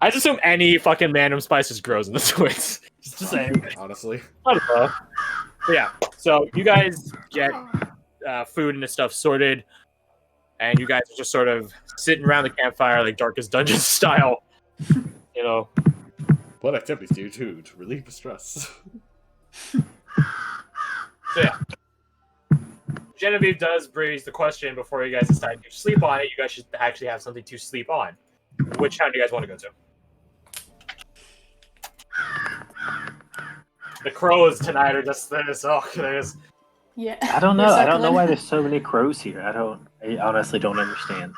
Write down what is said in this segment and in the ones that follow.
I just assume any fucking random spice just grows in the woods. Just saying. Honestly. I don't know. But yeah, so you guys get food and stuff sorted, and you guys are just sort of sitting around the campfire like Darkest Dungeon style. You know. What activities do you do to relieve the stress? So yeah. Genevieve does raise the question before you guys decide to sleep on it. You guys should actually have something to sleep on. Which town do you guys want to go to? The crows tonight are just this. Oh, there's. Yeah. I don't know. I don't know why there's so many crows here. I honestly don't understand.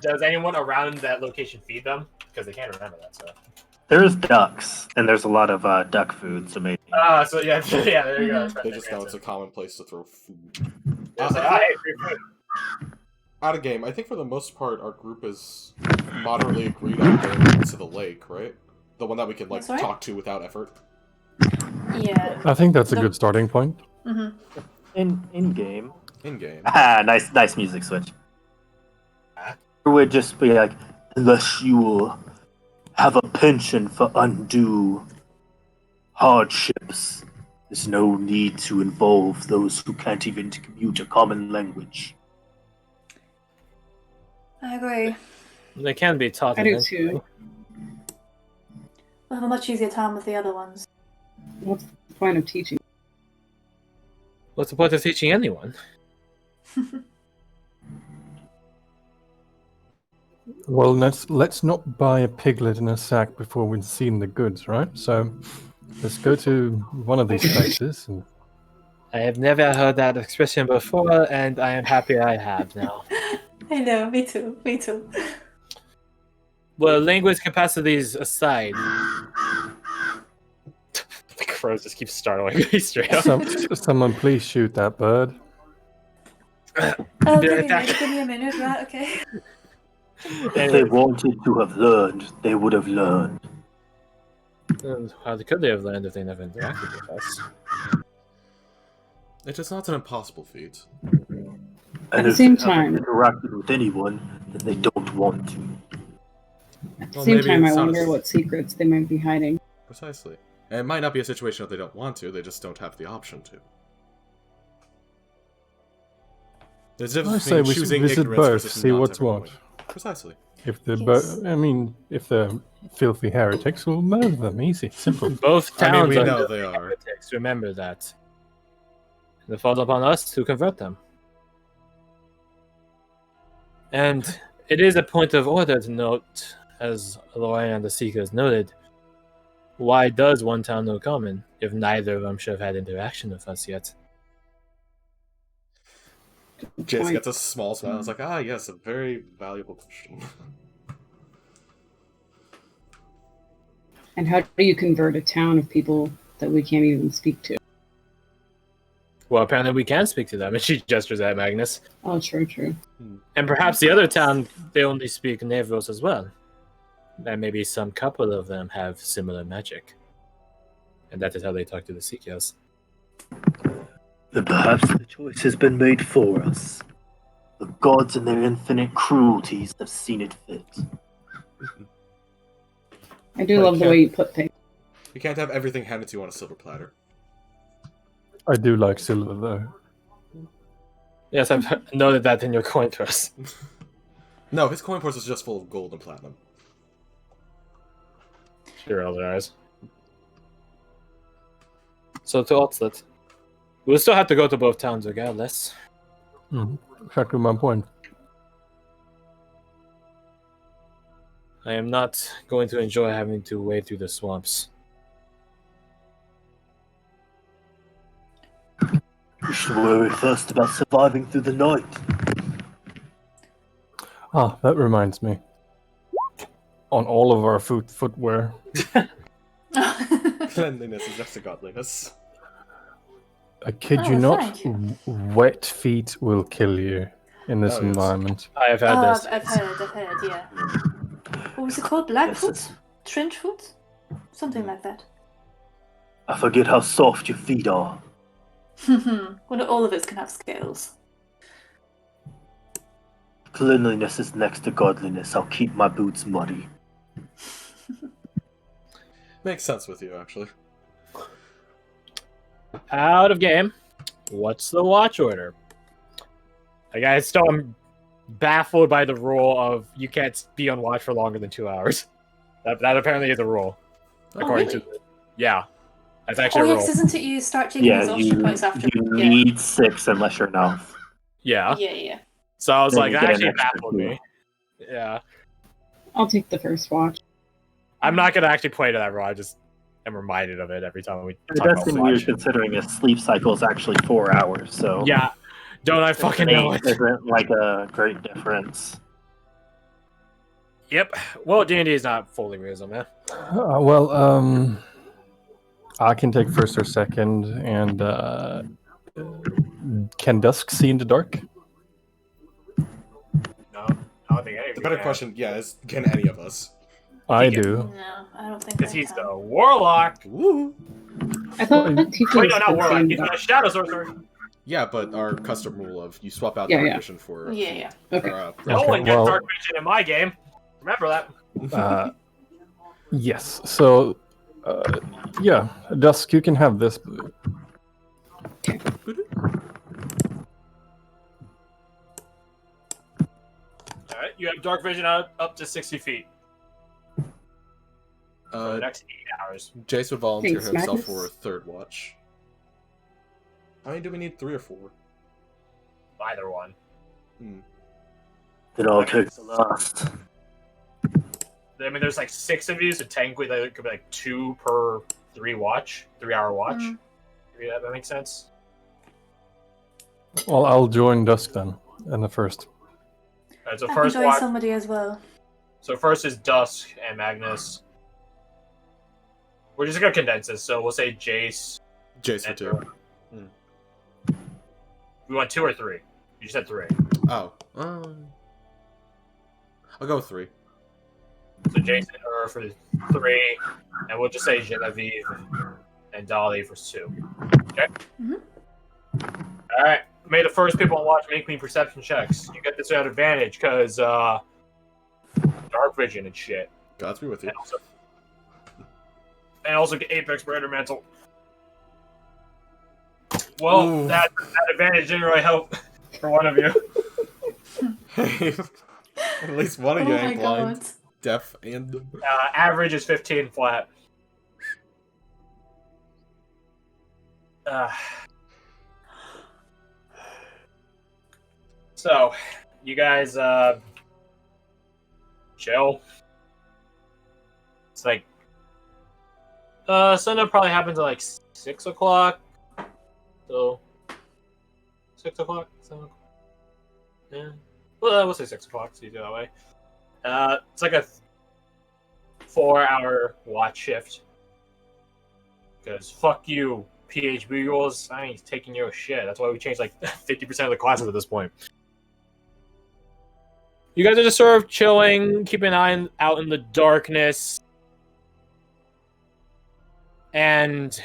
Does anyone around that location feed them? Because they can't remember that. So. There's ducks, and there's a lot of duck food, so maybe. So yeah, there you go. They just know it's a common place to throw food. Hey, free food. Out of game, I think for the most part our group is moderately agreed on going to the lake, right? The one that we can talk to without effort. Yeah. I think that's a good starting point. Mm-hmm. In game. In game. Nice music switch. It would just be like, unless you will have a penchant for undue hardships, there's no need to involve those who can't even commute a common language. I agree. They can be taught. I do too. We'll have a much easier time with the other ones. What's the point of teaching? What's the point of teaching anyone? Well, let's not buy a piglet in a sack before we've seen the goods, right? So let's go to one of these places. And... I have never heard that expression before, and I am happy I have now. I know, me too. Well, language capacities aside, the crows just keep startling me straight up. Someone please shoot that bird. Oh, give me a minute, right? Okay. If they wanted to have learned, they would have learned. How could they have learned if they never interacted with us? It is not an impossible feat. And At the same time, interacted with anyone, then they don't want to. At the same time, I wonder what secrets they might be hiding. Precisely. And it might not be a situation that they don't want to, they just don't have the option to. There's a difference between choosing visit ignorance both, versus see not what's ever what. knowing. Precisely. If they're filthy heretics, we'll murder them. Easy, simple. Both towns we are know they are. heretics. Remember that. It falls upon us to convert them. And it is a point of order to note, as Lorraine and the Seekers noted, why does one town know common if neither of them should have had interaction with us yet? Jace gets a small smile. It's like, yes, a very valuable question. And how do you convert a town of people that we can't even speak to? Well, apparently we can speak to them, and she gestures at Magnus. Oh, true. And perhaps the other town, they only speak Nevros as well. And maybe some couple of them have similar magic. And that is how they talk to the Seekers. Then perhaps the choice has been made for us. The gods and their infinite cruelties have seen it fit. I do love the way you put things. You can't have everything handed to you on a silver platter. I do like silver, though. Yes, I've noted that in your coin purse. No, his coin purse is just full of gold and platinum. Your other eyes. So to Otlet. We'll still have to go to both towns regardless. Exactly my point. I am not going to enjoy having to wade through the swamps. We should worry first about surviving through the night. That reminds me. On all of our footwear. Cleanliness is just a godliness. I kid you not, wet feet will kill you in this environment. I have had this. I've heard, yeah. What was it called? Blackfoot? Trenchfoot? Something like that. I forget how soft your feet are. Well, not all of us can have scales. Cleanliness is next to godliness. I'll keep my boots muddy. Makes sense with you, actually. Out of game. What's the watch order? Like, I still am baffled by the rule of you can't be on watch for longer than 2 hours. That apparently is a rule. According really? to yeah. That's actually a Oh rule. yes, isn't it? You start taking Yeah, exhaustion points after. you Yeah. need 6 unless you're an elf. Yeah. Yeah. So I was Then like, you that get an actually extra baffled 2. me. Yeah. I'll take the first watch. I'm not gonna actually play to that rule. I just am reminded of it every time we It talk does about seem watch. weird considering a sleep cycle is actually 4 hours, so Yeah. Don't I fucking know it? isn't like a great difference. Yep. Well, D&D is not fully realism, man. I can take first or second, and can dusk see in the dark? No, I don't think any of The you better can. question, is can any of us? I can. do. No, I don't think. Because I he's can. the warlock. Woo! I thought Wait, tieflings Wait, no, not could warlock. see He's in the shadow sorcerer. Yeah, but our custom rule of you swap out Yeah, dark yeah. vision for Yeah. Okay. No Okay, one gets well- dark vision in my game. Remember that. Yes. So, yeah, dusk. You can have this. Alright, you have dark vision up to 60 feet for the next 8 hours. Jace would volunteer Thanks, himself Magnus. for a third watch. How many do we need? 3 or 4? Either one. It all takes the last. I mean, there's like 6 of you, so technically there could be like 2 per 3-hour watch. Mm. Maybe that makes sense. Well, I'll join dusk then, in the first. Alright, so I first can join watch. somebody as well. So first is Dusk and Magnus. We're just gonna condense this, so we'll say Jace. Jace for and 2. Thor. We want 2 or 3. You said 3. Oh. I'll go with 3. So Jace and her for 3, and we'll just say Genevieve and Dolly for 2. Okay. All right. May the first people on watch make me perception checks. You get this at advantage because dark vision and shit, God's be with you. and also get Apex Predator Mantle. Well, Ooh. that advantage didn't really help for one of you. At least one of you Oh my ain't blind, god. deaf, and Average is 15 flat. So, you guys chill. It's like sundown probably happens at like 6 o'clock. So 6 o'clock, 7 o'clock. Yeah. Well, we'll say 6 o'clock, so you do it that way. It's like a 4-hour watch shift. Because fuck you, PHB rules. I ain't taking your shit. That's why we changed like 50% of the classes at this point. You guys are just sort of chilling, keeping an eye out in the darkness. And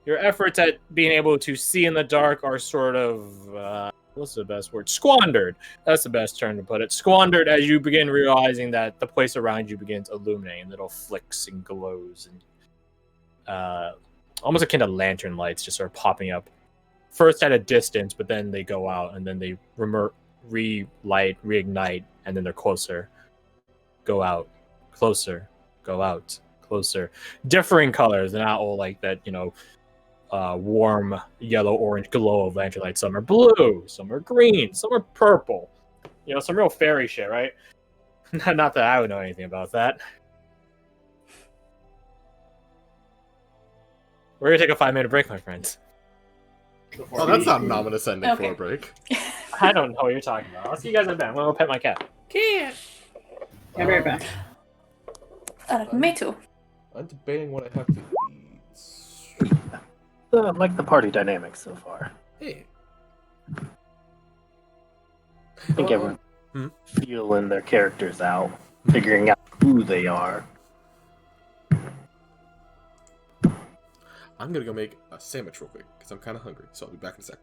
your efforts at being able to see in the dark are sort of, what's the best word? Squandered. That's the best term to put it. Squandered as you begin realizing that the place around you begins illuminating, little flicks and glows and almost akin to lantern lights just sort of popping up. First at a distance, but then they go out and then they relight, reignite, and then they're closer. Go out, closer, go out, closer. Differing colors. They're not all like that, warm yellow orange glow of lantern light. Some are blue, some are green, some are purple. Some real fairy shit, right? Not that I would know anything about that. We're gonna take a 5-minute break, my friends. oh, that's not an ominous ending Okay. for a break. I don't know what you're talking about. I'll see you guys in a bit. I'm gonna go pet my cat. I'll be right back. Me too. I'm debating what I have to eat. I like the party dynamics so far. Hey. I think everyone's Hmm? feeling their characters out, figuring out who they are. I'm gonna go make a sandwich real quick because I'm kind of hungry. So I'll be back in a sec.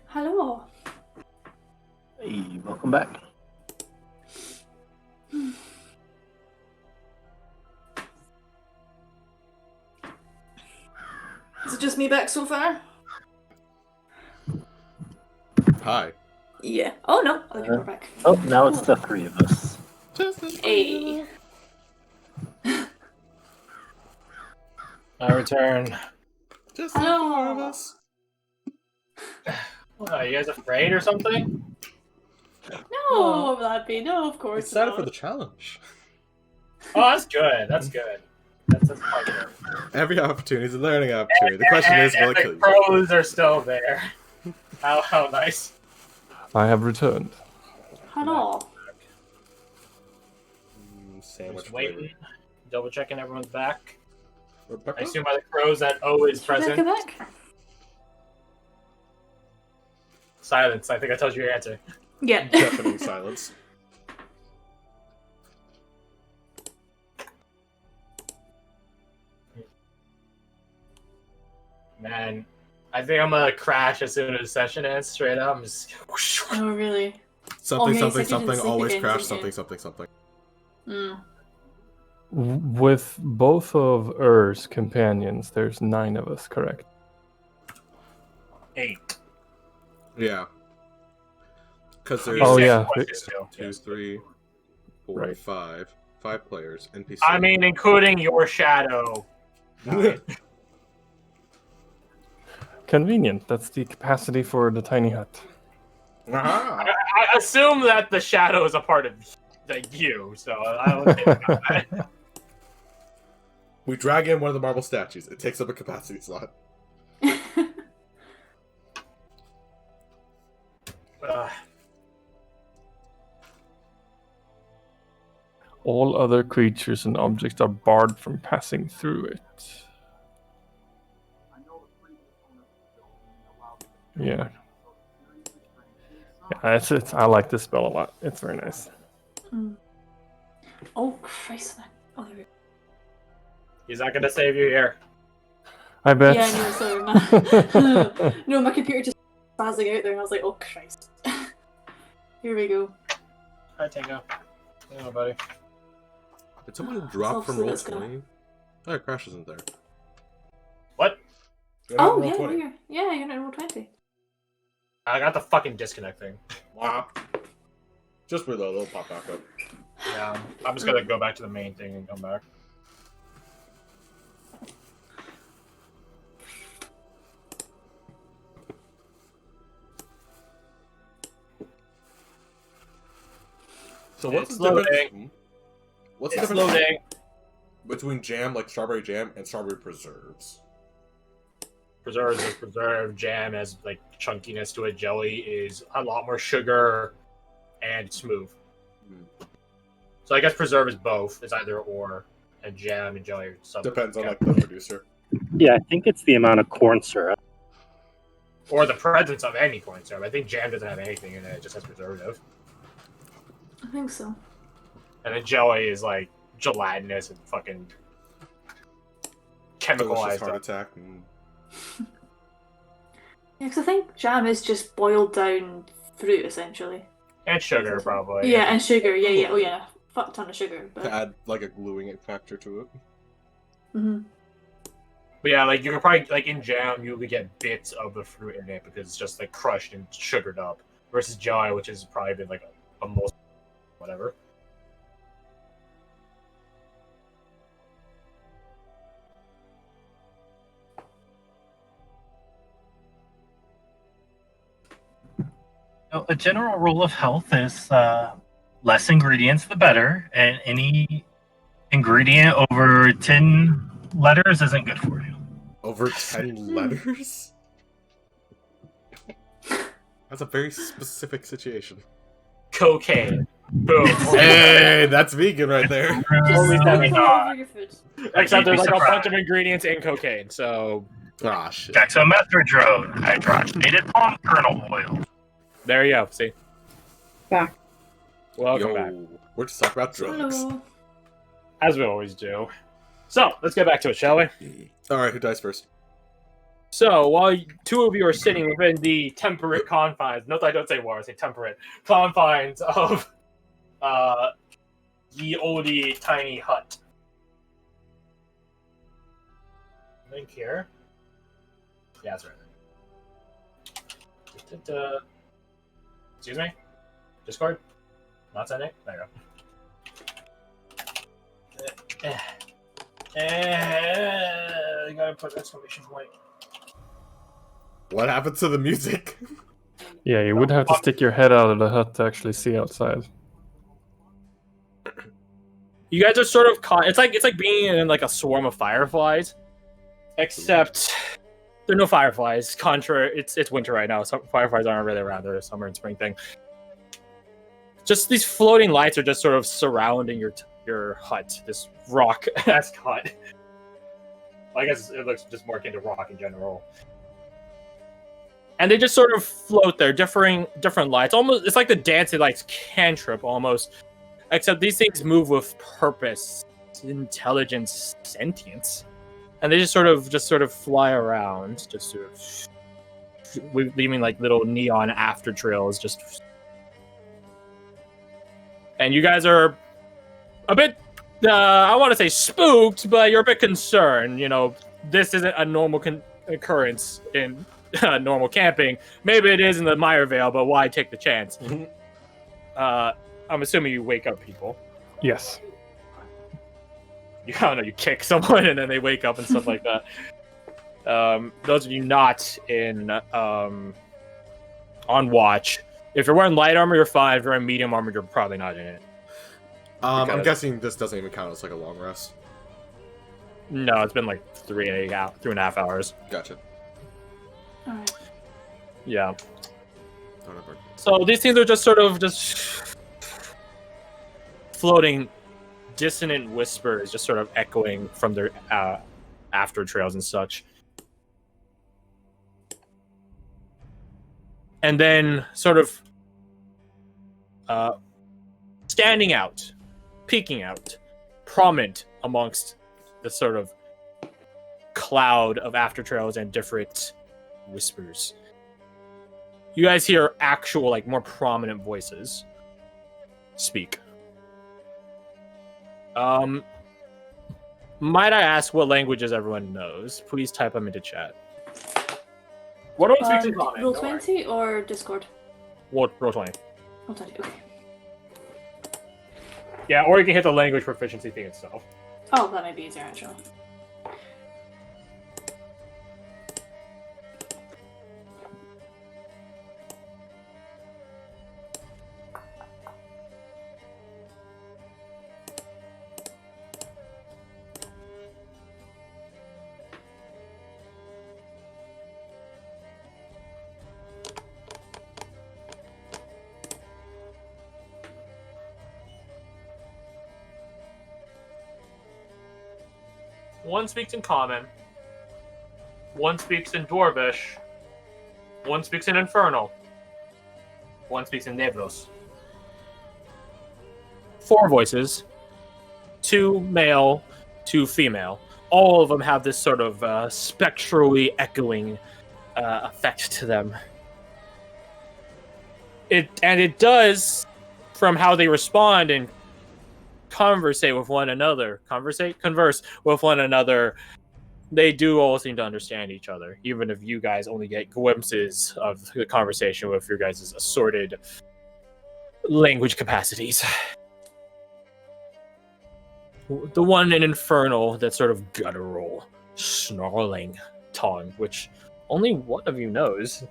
Hello. Hey, welcome back. Is it just me back so far? Hi. Yeah. Oh no, other people are back. Oh, now it's the three of us. Hey. I return. Just the four of us. What, are you guys afraid or something? No, Lappy. No, of course Excited not. for the challenge. Oh, that's good. That's good. That's quite good. Every opportunity is a learning opportunity. The question is, will it kill the you? crows are still there. How nice. I have returned. Hello. Sandwich Just waiting, flavor. double checking everyone's back. Rebecca? I assume by the crows that O is present. Rebecca back? Silence. I think I told you your answer. Yeah. Deafening silence. Man, I think I'm gonna crash as soon as the session ends. Straight up, I'm just. Oh really? Something, yeah, something, you said you didn't something, sleep always again, crash, didn't something, you? something, something. Mm. With both of Ur's companions, there's 9 of us, correct? 8. Yeah. Because there's Oh, Six yeah. questions still. 2, 3, 4, Right. 5. 5 players. NPC. I mean, including your shadow. Convenient. That's the capacity for the tiny hut. Aha! I assume that the shadow is a part of you, so I don't think about that. We drag in one of the marble statues. It takes up a capacity slot. All other creatures and objects are barred from passing through it. Yeah. Yeah, it's I like this spell a lot. It's very nice. Mm. Oh Christ! Oh, there we go. He's not gonna save you here. I bet. Yeah, no, sorry, man. No, my computer just spazzing out there, and I was like, oh Christ. Here we go. Hi, Tango. Hello, buddy. Did someone drop from obviously roll that's gonna- 20? Oh, Crash isn't there. What? You're not Oh in roll yeah, 20. you're not in roll 20. I got the fucking disconnect thing. Wow. Just reload, it'll pop back up. Yeah, I'm just gonna go back to the main thing and come back. So what's It's the difference? loading. What's the It's difference loading. between jam, like strawberry jam, and strawberry preserves? Preserves is preserved. Jam has like chunkiness to it. Jelly is a lot more sugar and smooth. So I guess preserve is both. It's either or, and jam and jelly are something. Depends on like the producer. Yeah, I think it's the amount of corn syrup. Or the presence of any corn syrup. I think jam doesn't have anything in it. It just has preservative. I think so. And then jelly is like gelatinous and fucking Delicious chemicalized heart up. attack. And... Yeah, because I think jam is just boiled down fruit, essentially. And sugar, probably. Yeah, and sugar. Yeah. Oh yeah, fuck ton of sugar. But... to add like a gluing factor to it. Mhm. But yeah, like you could probably like in jam you would get bits of the fruit in it because it's just like crushed and sugared up. Versus jelly, which is probably been like a most whatever. A general rule of health is less ingredients the better, and any ingredient over 10 letters isn't good for you. Over 10 letters? That's a very specific situation. Cocaine. Boom. Hey, that's vegan right there. Only Just seven. sprinkle over your food. Except there's like a Surprise. bunch of ingredients in cocaine, so Ah, shit. Dexamethasone, hydrogenated palm kernel oil. there you go. See? Back. Welcome Yo, back. we're just talking about drugs. Hello. As we always do. So, let's get back to it, shall we? Alright, who dies first? So while two of you are sitting within the temperate confines, note I don't say war, I say temperate confines of ye oldie tiny hut. Link here. Yeah, that's right. Excuse me? Discord? Not sending? There you go. I gotta put exclamation point. What happened to the music? Yeah, you would have to stick your head out of the hut to actually see outside. You guys are sort of caught. It's like being in like a swarm of fireflies, except there are no fireflies. Contrary, it's winter right now, so fireflies aren't really around. They're a summer and spring thing. Just these floating lights are just sort of surrounding your hut, this rock-esque hut. I guess it looks just more akin to rock in general. And they just sort of float there, different lights. Almost, it's like the dancing lights cantrip almost. Except these things move with purpose, intelligence, sentience. And they just sort of fly around, just sort of leaving like little neon after trails. And you guys are a bit, I want to say spooked, but you're a bit concerned. You know, this isn't a normal occurrence in normal camping. Maybe it is in the Meyervale, but why take the chance? I'm assuming you wake up people. Yes. I don't know, you kick someone and then they wake up and stuff like that. Those of you not in on watch, if you're wearing light armor, you're fine. If you're wearing medium armor, you're probably not in it. I'm guessing this doesn't even count as like a long rest. No, it's been like 3.5 hours. Gotcha. Alright. Yeah. So these things are just sort of floating dissonant whispers, just sort of echoing from their after trails and such. And then sort of standing out, peeking out, prominent amongst the sort of cloud of after trails and different whispers. You guys hear actual, like, more prominent voices speak. Might I ask what languages everyone knows? Please type them into chat. What do I speak in common? Roll 20 or Discord? Roll 20. Roll 20, okay. Yeah, or you can hit the language proficiency thing itself. Oh, that might be easier, actually. One speaks in Common. One speaks in Dwarvish. One speaks in Infernal. One speaks in Nebros. 4 voices. 2 male, 2 female. All of them have this sort of spectrally echoing effect to them. It does, from how they respond and converse with one another, they do all seem to understand each other, even if you guys only get glimpses of the conversation with your guys' assorted language capacities. The one in Infernal, that sort of guttural, snarling tongue, which only one of you knows,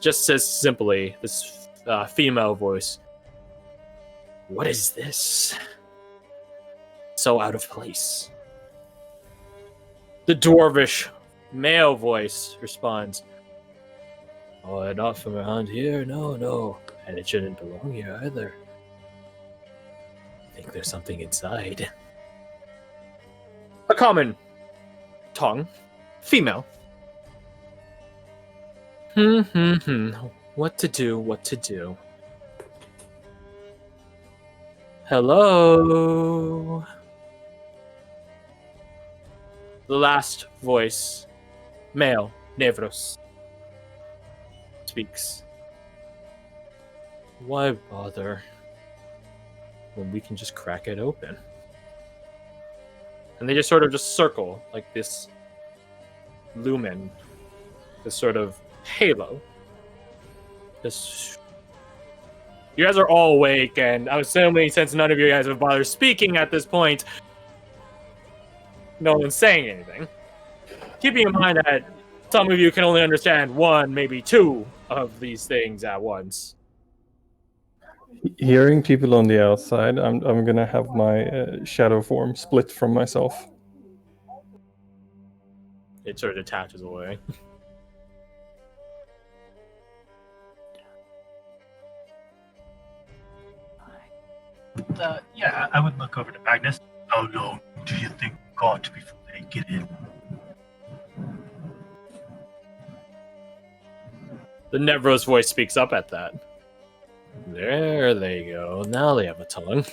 just says simply, this female voice, "What is this? So out of place." The Dwarvish male voice responds, "Oh, not from around here, no. And it shouldn't belong here either. I think there's something inside." A common tongue, female. What to do? Hello? The last voice male, Nevros, speaks. Why bother when we can just crack it open? And they just sort of just circle like this lumen, this sort of halo. Just, you guys are all awake, and I'm assuming since none of you guys have bothered speaking at this point, no one's saying anything. Keeping in mind that some of you can only understand one, maybe two of these things at once. Hearing people on the outside, I'm gonna have my shadow form split from myself. It sort of detaches away. Yeah, I would look over to Magnus. How long do you think we got before they get in? The Nevros voice speaks up at that. There they go. Now they have a tongue.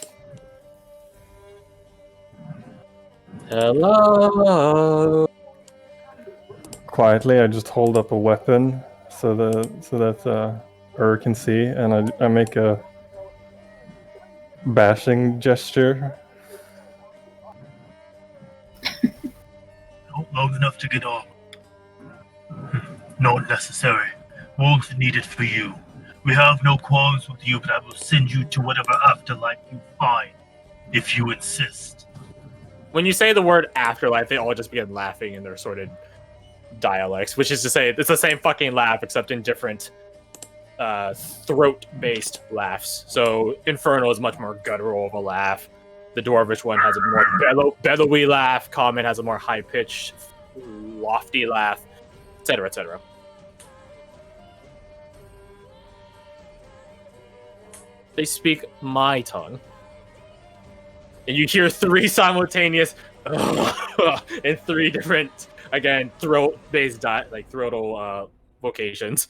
Hello. Quietly, I just hold up a weapon so that Ur can see, and I make a bashing gesture. Not long enough to get on. Not necessary. Won't need it for you. We have no qualms with you, but I will send you to whatever afterlife you find, if you insist. When you say the word afterlife, they all just begin laughing in their assorted dialects, which is to say, it's the same fucking laugh, except in different throat-based laughs. So Infernal is much more guttural of a laugh. The Dwarvish one has a more bellowy laugh. Common has a more high-pitched, lofty laugh, etc., etc. They speak my tongue. And you hear three simultaneous in three different, again, throat-based, like throatal vocations.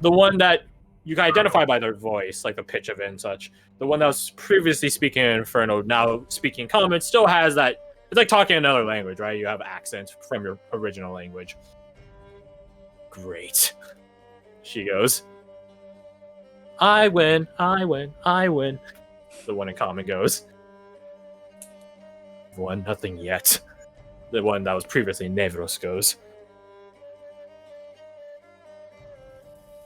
The one that you can identify by their voice, like the pitch of it and such. The one that was previously speaking in Inferno, now speaking Common, still has that. It's like talking another language, right? You have accents from your original language. Great. She goes, I win, I win, I win. The one in Common goes, won nothing yet. The one that was previously Nevros goes,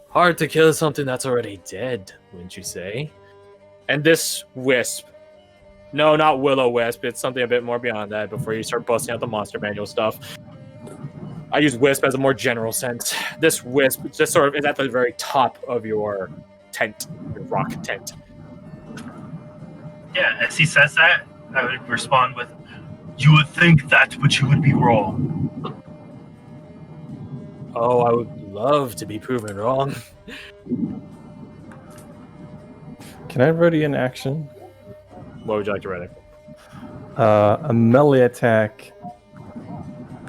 hard to kill something that's already dead, wouldn't you say? And this wisp, no, not Will-O-Wisp, it's something a bit more beyond that before you start busting out the monster manual stuff. I use wisp as a more general sense. This wisp just sort of is at the very top of your tent, your rock tent. Yeah, as he says that, I would respond with, you would think that, but you would be wrong. Oh, I would love to be proven wrong. Can I ready an action? What would you like to ready? A melee attack.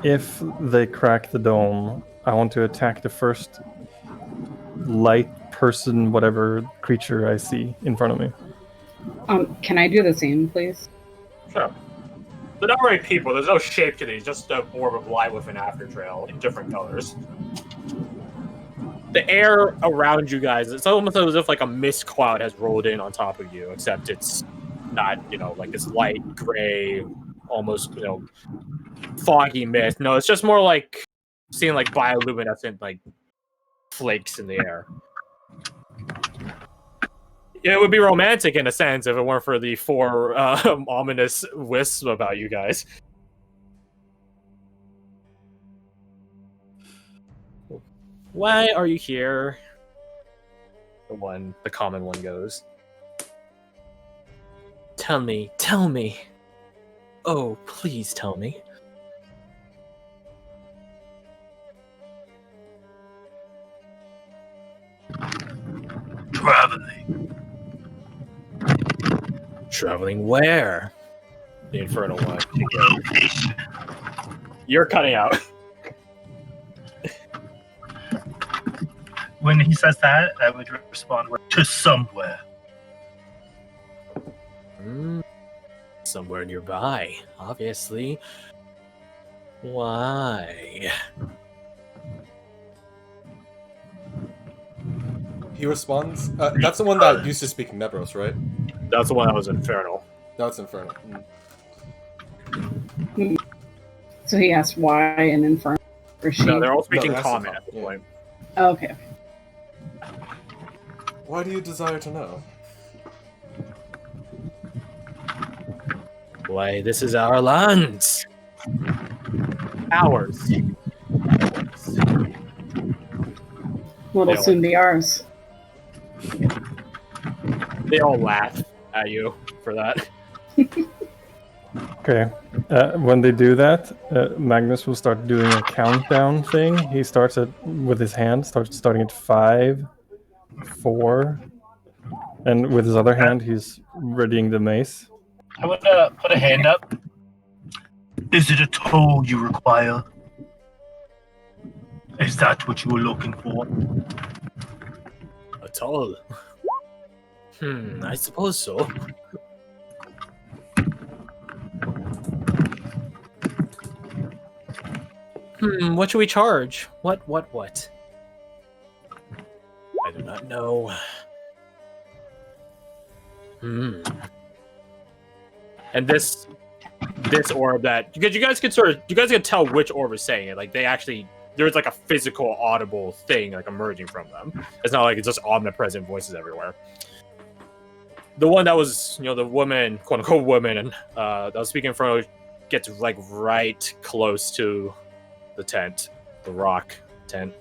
If they crack the dome, I want to attack the first light person, whatever creature I see in front of me. Can I do the same, please? Sure. They're not really people. There's no shape to these. Just an orb of light with an after trail in different colors. The air around you guys, it's almost as if like a mist cloud has rolled in on top of you, except it's not, like this light gray, almost, foggy mist. No, it's just more like seeing like bioluminescent like flakes in the air. Yeah, it would be romantic in a sense if it weren't for the four ominous wisps about you guys. Why are you here? The common one goes. Tell me. Oh, please tell me. Traveling where? The infernal one. Location. You're cutting out. When he says that, I would respond with, to somewhere. Somewhere nearby, obviously. Why? He responds. That's the one that used to speak Nebros, right? That's the one that was infernal. That's Infernal. So he asked why in Inferno. Or she? No, they're all speaking they're common asking at this common, point. Oh, okay. Why do you desire to know? Why, this is our land. Ours. Well, it'll soon be ours. They all laugh at you for that. Okay. When they do that, Magnus will start doing a countdown thing. He starts with his hand, starting at 5, 4, and with his other hand, he's readying the mace. I would put a hand up. Is it a toll you require? Is that what you were looking for? A toll? I suppose so. What should we charge? What? I do not know. And this orb that because you guys could tell which orb is saying it. Like they actually there's like a physical audible thing like emerging from them. It's not like it's just omnipresent voices everywhere. The one that was, the woman, quote unquote woman, and that was speaking in front of gets like right close to the tent, the rock tent.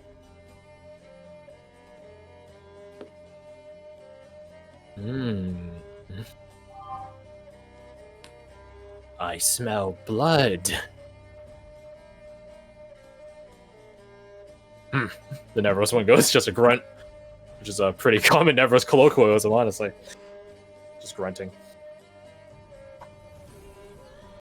I smell blood. The Nevros one goes just a grunt, which is a pretty common Nevros colloquialism, honestly. Just grunting.